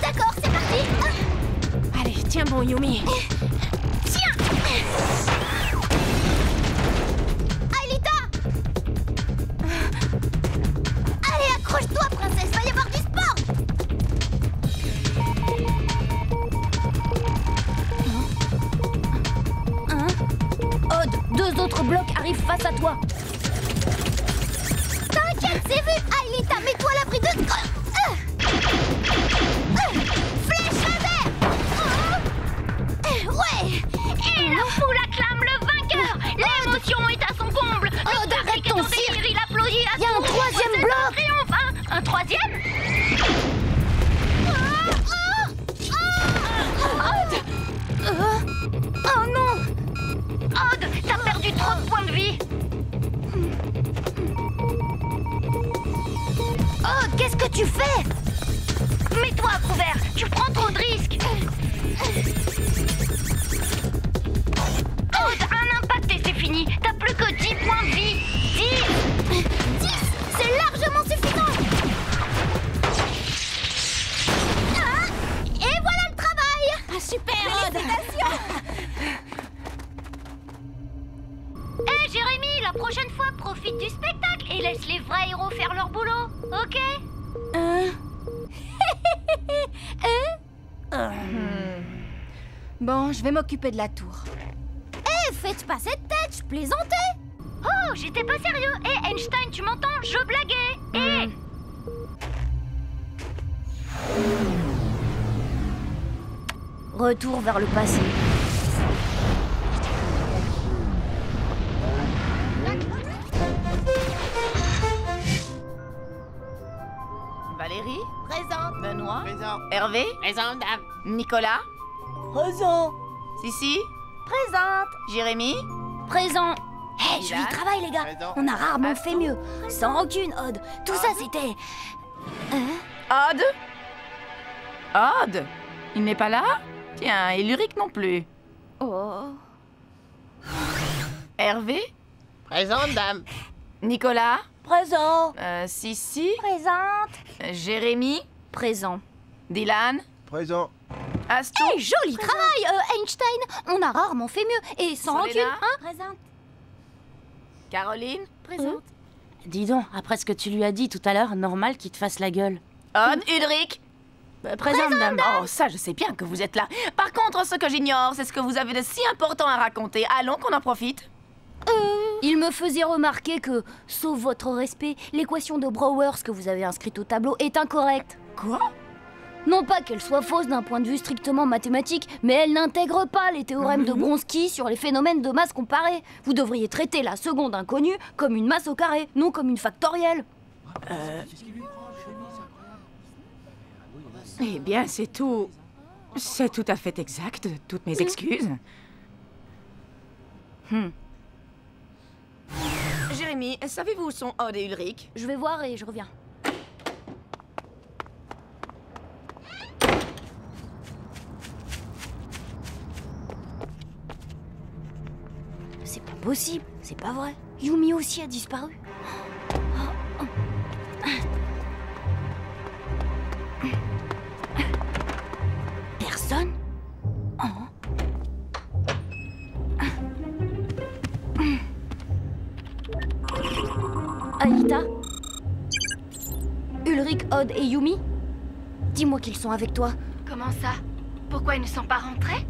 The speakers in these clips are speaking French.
D'accord, c'est parti. Allez, tiens bon, Yumi. Tiens. Aelita. Allez, accroche-toi, princesse, va y avoir du sport. Odd, 2 autres blocs arrivent face à toi. T'inquiète, c'est vu. Aelita, mets-toi à l'abri de... Flèche laser. Ouais. Et la foule acclame le vainqueur. L'émotion est à son comble. Odd, arrête ton cirque. Il applaudit à Il y a un son troisième procès bloc. de triomphe, hein. Un troisième? Oh non! Odd, t'as perdu trop de points de vie. Oh, qu'est-ce que tu fais? Mets-toi à couvert. Tu prends trop de risques. Odd, un impact et c'est fini. T'as plus que 10 points de vie. 10. 10, c'est largement suffisant. Et voilà le travail. Ah, super, Odd! Hé Jérémy, la prochaine fois, profite du spectacle et laisse les vrais héros faire leur boulot, ok? Bon, je vais m'occuper de la tour. Eh, faites pas cette tête, je plaisantais. Oh, j'étais pas sérieux. Hé Einstein, tu m'entends? Je blaguais. Retour vers le passé. Valérie, Présente. Benoît, Présent. Hervé, Présent, dame. Nicolas, Présent. Sissi, Présente. Jérémy. Présent. Hé, Dylan. joli travail, les gars. Présent. On a rarement Astou. fait mieux. Sans rancune, Odd. Tout ça, c'était... Odd. Odd. Il n'est pas là? Tiens, et Luric non plus. Oh. Hervé, Présent, dame. Nicolas, Présent. Sissi, Présente. Jérémy, Présent. Dylan, Présent. Astou. Eh, joli travail, Einstein. On a rarement fait mieux. Et sans Soledad. rancune, hein. Présente. Caroline, Présente. Dis donc, après ce que tu lui as dit tout à l'heure, normal qu'il te fasse la gueule. Odd, Ulrich. Présente, dame. Oh, ça, je sais bien que vous êtes là. Par contre, ce que j'ignore, c'est ce que vous avez de si important à raconter. Allons qu'on en profite. Il me faisait remarquer que, sauf votre respect, l'équation de Brouwers que vous avez inscrite au tableau est incorrecte. Quoi? Non pas qu'elle soit fausse d'un point de vue strictement mathématique, mais elle n'intègre pas les théorèmes de Bronsky sur les phénomènes de masse comparée. Vous devriez traiter la seconde inconnue comme une masse au carré, non comme une factorielle. Eh bien, c'est tout... C'est tout à fait exact. Toutes mes excuses. Jérémy, savez-vous où sont Odd et Ulrich? Je vais voir et je reviens. C'est pas possible, c'est pas vrai. Yumi aussi a disparu. Personne? Aelita? Ulrich, Odd et Yumi? Dis-moi qu'ils sont avec toi. Comment ça? Pourquoi ils ne sont pas rentrés?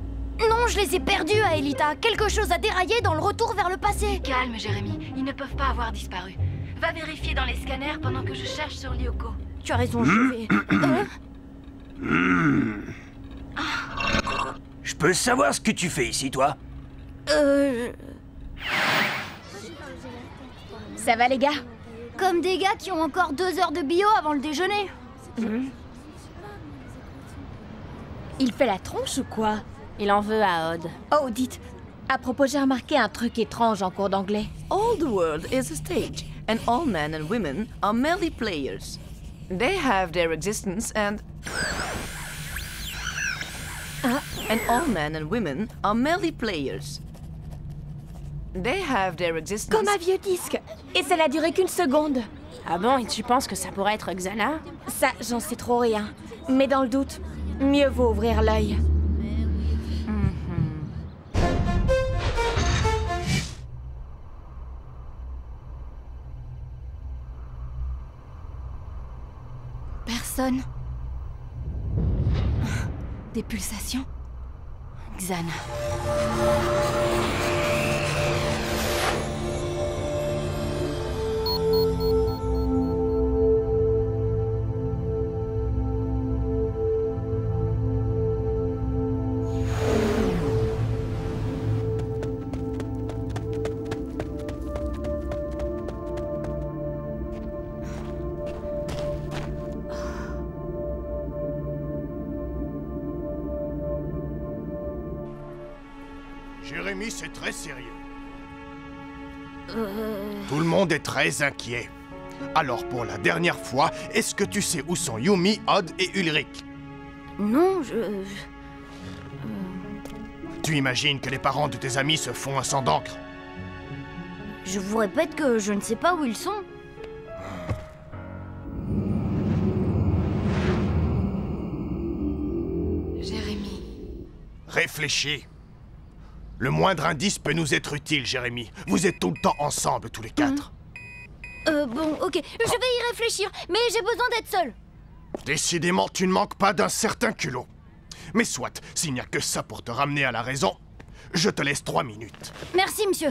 Non, je les ai perdus, Aelita. Quelque chose a déraillé dans le retour vers le passé. Calme, Jérémy. Ils ne peuvent pas avoir disparu. Va vérifier dans les scanners pendant que je cherche sur Lyoko. Tu as raison, je vais... Je peux savoir ce que tu fais ici, toi? Ça va, les gars? Comme des gars qui ont encore 2 heures de bio avant le déjeuner. Il fait la tronche ou quoi? Il en veut à Odd. Oh, dites. À propos, j'ai remarqué un truc étrange en cours d'anglais. All the world is a stage, and all men and women are merely players. They have their existence and all men and women are merely players. They have their existence. Comme un vieux disque. Et ça n'a duré qu'une seconde. Ah bon, et tu penses que ça pourrait être Xana? Ça, j'en sais trop rien. Mais dans le doute, mieux vaut ouvrir l'œil. Personne. Des pulsations. Xana. Jérémy, c'est très sérieux. Tout le monde est très inquiet. Alors, pour la dernière fois, est-ce que tu sais où sont Yumi, Odd et Ulrich? Non, Tu imagines que les parents de tes amis se font un sang d'encre? je vous répète que je ne sais pas où ils sont. Jérémy. Réfléchis. Le moindre indice peut nous être utile, Jérémy. Vous êtes tout le temps ensemble, tous les quatre. Bon, ok, je vais y réfléchir, mais j'ai besoin d'être seule. Décidément, tu ne manques pas d'un certain culot. Mais soit, s'il n'y a que ça pour te ramener à la raison, je te laisse 3 minutes. Merci, monsieur.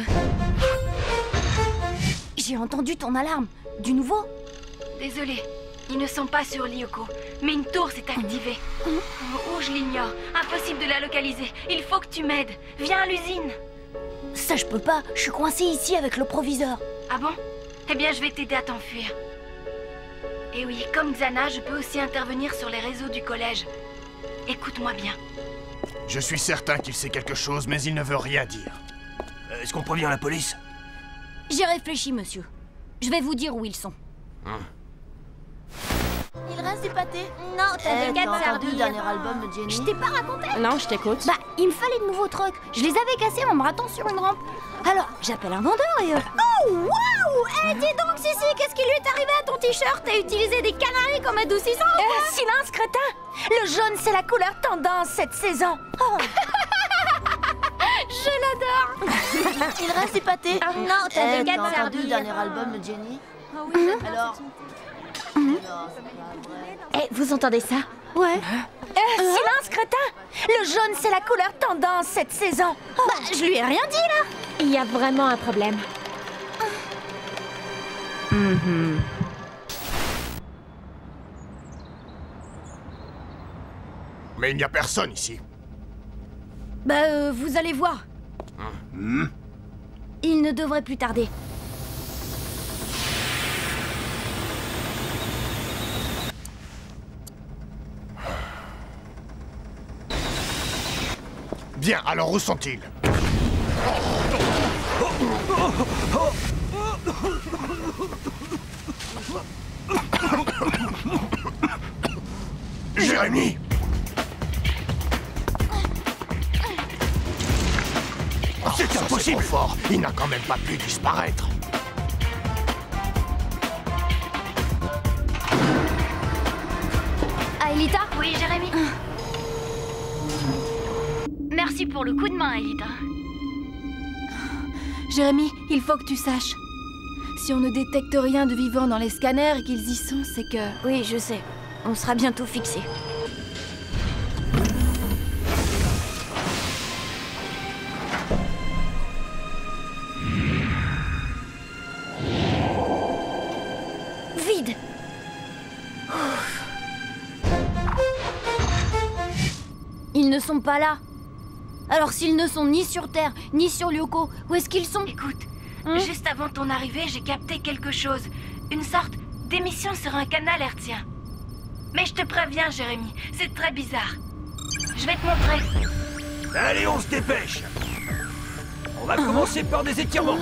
J'ai entendu ton alarme. Du nouveau? Désolée, ils ne sont pas sur Lyoko, mais une tour s'est activée. Où je l'ignore, impossible de la localiser. Il faut que tu m'aides. Viens à l'usine. Ça, je peux pas. Je suis coincée ici avec le proviseur. Ah bon? Eh bien, je vais t'aider à t'enfuir. Et oui, comme Xana, je peux aussi intervenir sur les réseaux du collège. Écoute-moi bien. Je suis certain qu'il sait quelque chose, mais il ne veut rien dire. Est-ce qu'on prévient la police? J'ai réfléchi, monsieur. Je vais vous dire où ils sont. Il reste des pâtés. Non, t'avais T'as 4 entendu le sardines. dernier album de Jenny? Je t'ai pas raconté? Non, je t'écoute. Bah, il me fallait de nouveaux trucs. Je les avais cassés en me ratant sur une rampe. Alors, j'appelle un vendeur et... Oh, waouh! Eh, dis donc, Sissi, qu'est-ce qui lui est arrivé à ton t-shirt? T'as utilisé des canaris comme adoucissant? Silence, crétin! Le jaune, c'est la couleur tendance cette saison. Oh. Je l'adore! Il reste des pâtés. Non, t'avais 4 T'as entendu sardines. le dernier album de Jenny? Alors? Eh, vous entendez ça? Ouais. Silence, crétin! Le jaune, c'est la couleur tendance cette saison. Oh. Bah, je lui ai rien dit, là. Il y a vraiment un problème. Mais il n'y a personne ici. Bah, vous allez voir. Il ne devrait plus tarder. Bien, alors où sont-ils? Jérémy! C'est impossible! Fort. Il n'a quand même pas pu disparaître. Aelita? Oui, Jérémy? Merci pour le coup de main, Elita. Jérémy, il faut que tu saches. Si on ne détecte rien de vivant dans les scanners et qu'ils y sont, c'est que... Oui, je sais. On sera bientôt fixé. Vide. Ils ne sont pas là. Alors s'ils ne sont ni sur Terre, ni sur Lyoko, où est-ce qu'ils sont? Écoute, juste avant ton arrivée, j'ai capté quelque chose. Une sorte d'émission sur un canal hertzien. Mais je te préviens, Jérémy, c'est très bizarre. Je vais te montrer. Allez, on se dépêche. On va commencer par des étirements.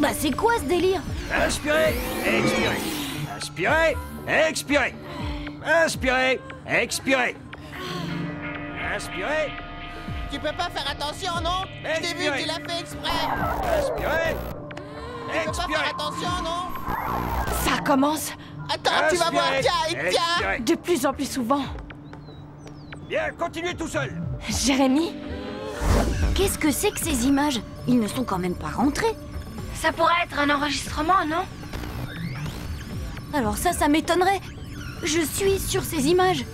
Bah c'est quoi ce délire? Inspirez, expirez. Inspirez, expirez. Inspirez, expirez. Inspirez, Tu peux pas faire attention, non? Je t'ai vu, Expirez. tu l'as fait exprès. inspirez. Tu peux pas faire attention, non? Ça commence Attends, tu vas voir, tiens, il tient. Expirez. de plus en plus souvent. Bien, continuez tout seul. Jérémy, Qu'est-ce que c'est que ces images? Ils ne sont quand même pas rentrés. Ça pourrait être un enregistrement, non? Alors ça m'étonnerait. Je suis sur ces images.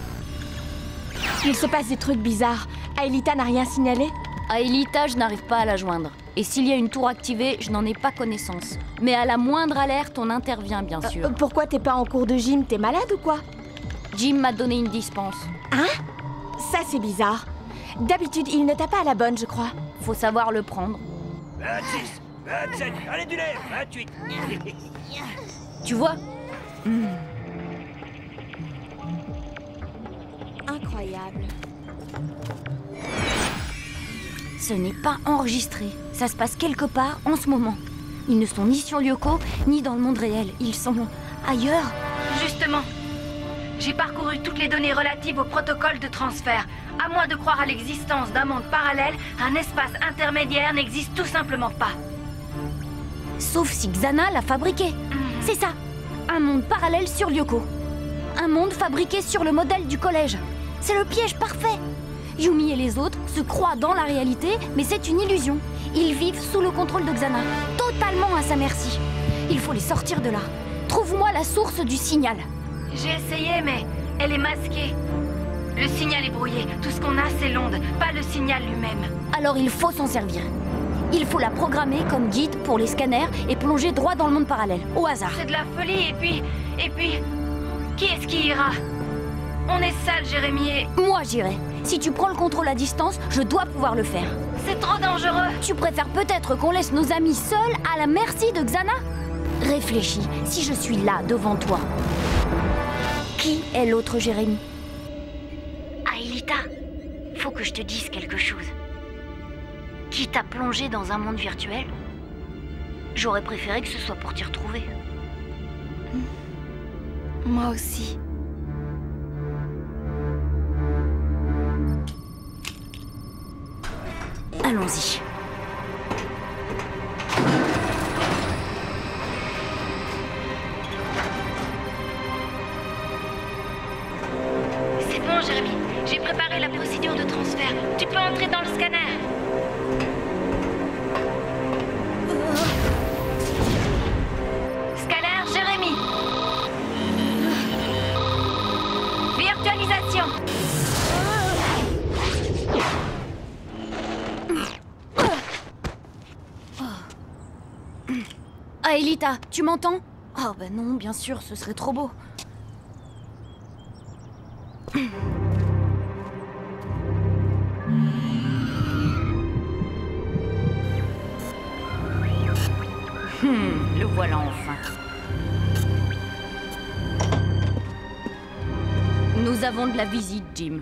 il se passe des trucs bizarres. Aelita n'a rien signalé? Aelita, je n'arrive pas à la joindre. Et s'il y a une tour activée, je n'en ai pas connaissance. Mais à la moindre alerte, on intervient, bien sûr. Pourquoi t'es pas en cours de gym? T'es malade ou quoi? Jim m'a donné une dispense. Hein? Ça, c'est bizarre. D'habitude, il ne t'a pas à la bonne, je crois. Faut savoir le prendre. 26, 27, allez du lait, 28. Tu vois? Incroyable. Ce n'est pas enregistré. Ça se passe quelque part en ce moment. Ils ne sont ni sur Lyoko, ni dans le monde réel. Ils sont ailleurs. Justement, j'ai parcouru toutes les données relatives au protocole de transfert. À moins de croire à l'existence d'un monde parallèle, un espace intermédiaire n'existe tout simplement pas. Sauf si Xana l'a fabriqué. C'est ça. Un monde parallèle sur Lyoko. Un monde fabriqué sur le modèle du collège. C'est le piège parfait. Yumi et les autres se croient dans la réalité, mais c'est une illusion. Ils vivent sous le contrôle de Xana, totalement à sa merci. Il faut les sortir de là. Trouve-moi la source du signal. J'ai essayé, mais elle est masquée. Le signal est brouillé. Tout ce qu'on a, c'est l'onde, pas le signal lui-même. Alors il faut s'en servir. Il faut la programmer comme guide pour les scanners et plonger droit dans le monde parallèle, au hasard. C'est de la folie, et puis... Qui est-ce qui ira? On est sale, Jérémy, et... Moi j'irai. Si tu prends le contrôle à distance, je dois pouvoir le faire. C'est trop dangereux. Tu préfères peut-être qu'on laisse nos amis seuls à la merci de Xana? Réfléchis, si je suis là, devant toi, qui est l'autre Jérémy? Aelita, faut que je te dise quelque chose. Qui t'a plongé dans un monde virtuel? J'aurais préféré que ce soit pour t'y retrouver. Moi aussi. Allons-y. C'est bon, Jérémy. J'ai préparé la procédure de transfert. Tu peux entrer dans le scanner. Scanner, Jérémy. Virtualisation. Aelita, tu m'entends? Oh bah non, bien sûr, ce serait trop beau. Le voilà enfin. Nous avons de la visite, Jim.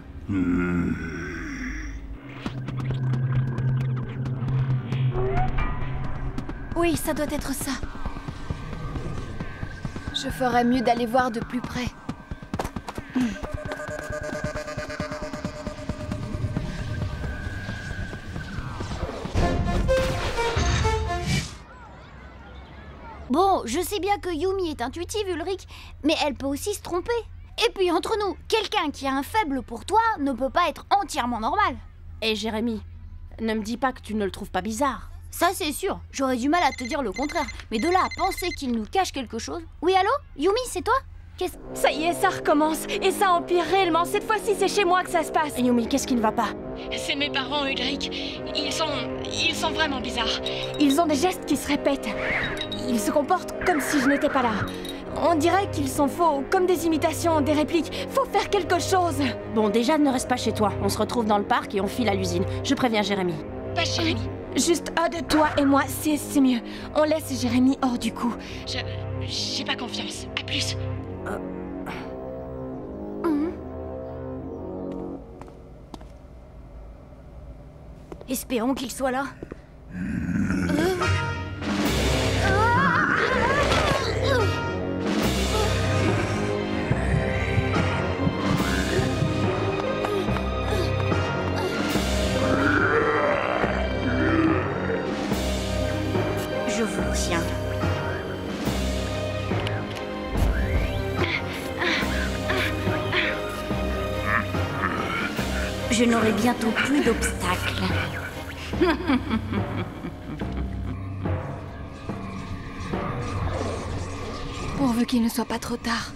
Oui, ça doit être ça. Je ferais mieux d'aller voir de plus près. Bon, je sais bien que Yumi est intuitive, Ulrich, mais elle peut aussi se tromper. Et puis entre nous, quelqu'un qui a un faible pour toi ne peut pas être entièrement normal. Et Jérémy, ne me dis pas que tu ne le trouves pas bizarre. Ça c'est sûr, j'aurais du mal à te dire le contraire. Mais de là à penser qu'il nous cache quelque chose... Oui, allô? Yumi, c'est toi? Qu'est-ce... Ça y est, ça recommence. Et ça empire réellement. Cette fois-ci, c'est chez moi que ça se passe. Yumi, qu'est-ce qui ne va pas? C'est mes parents, Ulrich. Ils sont vraiment bizarres. Ils ont des gestes qui se répètent. Ils se comportent comme si je n'étais pas là. On dirait qu'ils sont faux, comme des imitations, des répliques. Faut faire quelque chose. Bon, déjà, ne reste pas chez toi. On se retrouve dans le parc et on file à l'usine. Je préviens Jérémy. Pas Jérémy. Juste de toi et moi, c'est mieux. On laisse Jérémy hors du coup. J'ai pas confiance. À plus. Espérons qu'il soit là. Je vous tiens. je n'aurai bientôt plus d'obstacles. Pourvu qu'il ne soit pas trop tard.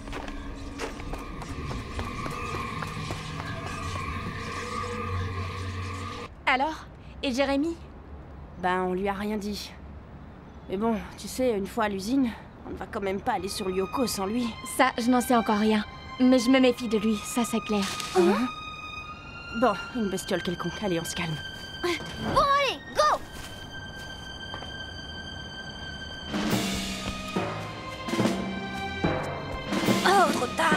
Alors? Et Jérémy? Ben, on lui a rien dit. Mais bon, tu sais, une fois à l'usine, on ne va quand même pas aller sur Lyoko sans lui. Ça, je n'en sais encore rien. Mais je me méfie de lui, ça c'est clair. Bon, une bestiole quelconque. Allez, on se calme. Bon, allez, go! Oh, trop tard!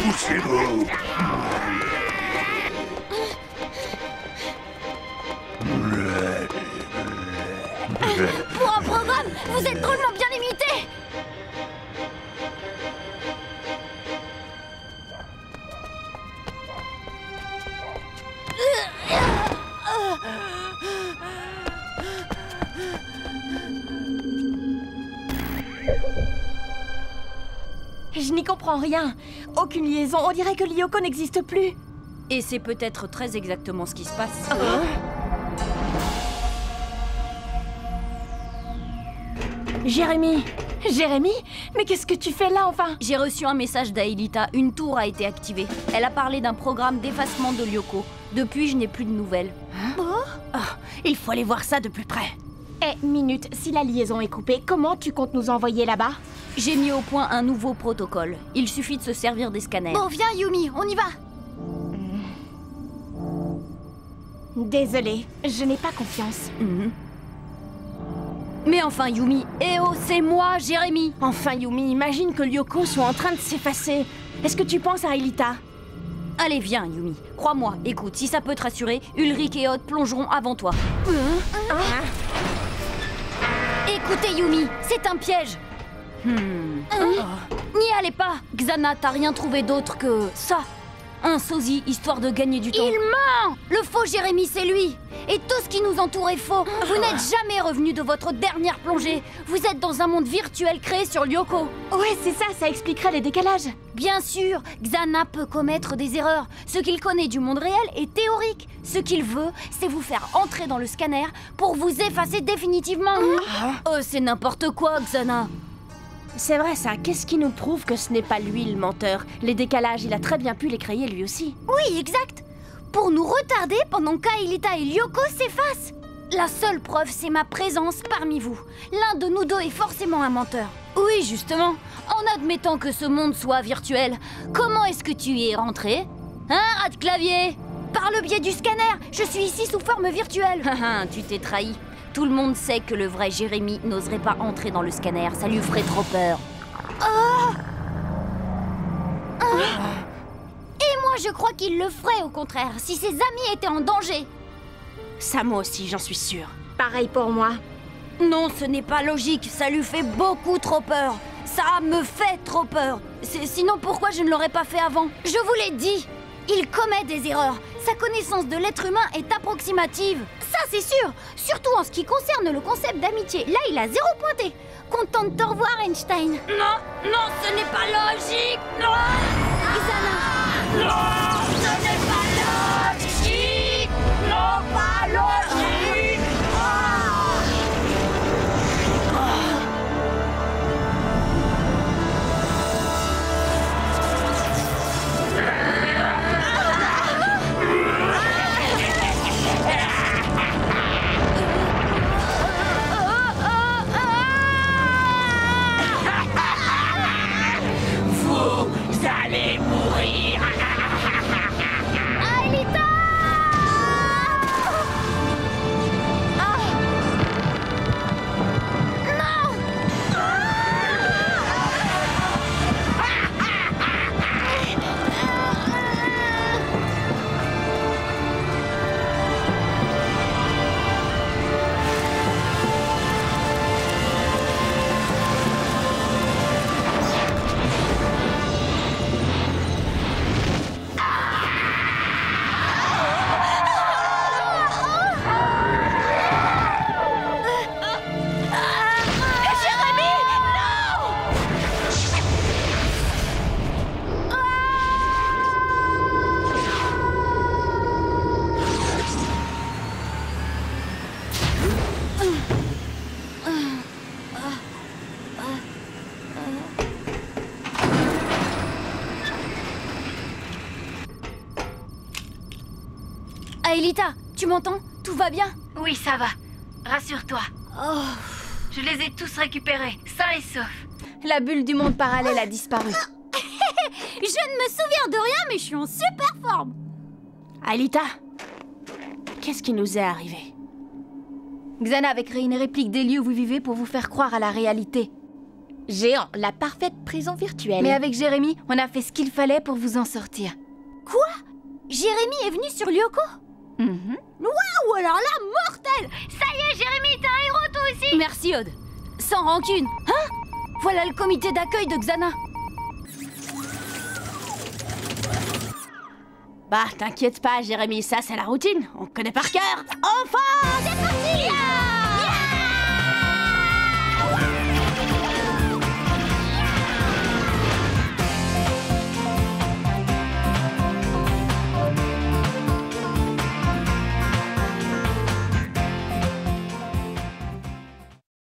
Poussez-vous! Pour un programme, vous êtes drôlement bien imité! Je n'y comprends rien. Aucune liaison, on dirait que Lyoko n'existe plus. Et c'est peut-être très exactement ce qui se passe. Jérémy! Jérémy? Mais qu'est-ce que tu fais là, enfin? J'ai reçu un message d'Aelita, une tour a été activée. Elle a parlé d'un programme d'effacement de Lyoko. Depuis, je n'ai plus de nouvelles. Il faut aller voir ça de plus près. Eh, minute, si la liaison est coupée, comment tu comptes nous envoyer là-bas? J'ai mis au point un nouveau protocole. Il suffit de se servir des scanners. Bon, viens Yumi, on y va! Désolée, je n'ai pas confiance. Mais enfin Yumi, eh oh, c'est moi, Jérémy! Enfin Yumi, imagine que Lyoko soit en train de s'effacer. Est-ce que tu penses à Aelita? Allez, viens Yumi. Crois-moi, écoute, si ça peut te rassurer, Ulrich et Odd plongeront avant toi. Écoutez Yumi, c'est un piège! N'y allez pas! Xana, t'as rien trouvé d'autre que ça! Un sosie, histoire de gagner du temps. Il ment! Le faux Jérémy, c'est lui! Et tout ce qui nous entoure est faux! Vous n'êtes jamais revenu de votre dernière plongée! Vous êtes dans un monde virtuel créé sur Lyoko! Ouais, c'est ça, ça expliquerait les décalages. Bien sûr, Xana peut commettre des erreurs. Ce qu'il connaît du monde réel est théorique. Ce qu'il veut, c'est vous faire entrer dans le scanner pour vous effacer définitivement. Oh, c'est n'importe quoi, Xana! C'est vrai ça, qu'est-ce qui nous prouve que ce n'est pas lui le menteur? Les décalages, il a très bien pu les créer lui aussi. Oui, exact! Pour nous retarder pendant qu'Aelita et Lyoko s'effacent! La seule preuve, c'est ma présence parmi vous. L'un de nous deux est forcément un menteur. Oui, justement. En admettant que ce monde soit virtuel, comment est-ce que tu y es rentré? Hein, rat de clavier? Par le biais du scanner, je suis ici sous forme virtuelle. Tu t'es trahi. Tout le monde sait que le vrai Jérémy n'oserait pas entrer dans le scanner, ça lui ferait trop peur. Et moi je crois qu'il le ferait au contraire, si ses amis étaient en danger. Ça moi aussi, j'en suis sûre. Pareil pour moi. Non, ce n'est pas logique, ça lui fait beaucoup trop peur. Ça me fait trop peur. Sinon pourquoi je ne l'aurais pas fait avant? Je vous l'ai dit, il commet des erreurs. Sa connaissance de l'être humain est approximative. Ça, c'est sûr. Surtout en ce qui concerne le concept d'amitié. Là, il a 0 pointé. Content de te revoir, Einstein. Non, ce n'est pas logique. Non, Xana. Non, ce n'est pas logique. Non, pas logique. Vous allez mourir. Aelita, tu m'entends? Tout va bien? Oui, ça va. Rassure-toi. Oh. Je les ai tous récupérés, sains et saufs. La bulle du monde parallèle a disparu. Je ne me souviens de rien, mais je suis en super forme. Aelita, qu'est-ce qui nous est arrivé? Xana avait créé une réplique des lieux où vous vivez pour vous faire croire à la réalité. Géant, la parfaite prison virtuelle. Mais avec Jérémy, on a fait ce qu'il fallait pour vous en sortir. Quoi? Jérémy est venu sur Lyoko? Waouh, alors là, mortel! Ça y est, Jérémy, t'es un héros toi aussi! Merci, Aude. Sans rancune. Hein? Voilà le comité d'accueil de Xana. Bah, t'inquiète pas, Jérémy, ça c'est la routine. On connaît par cœur. Enfin! C'est parti!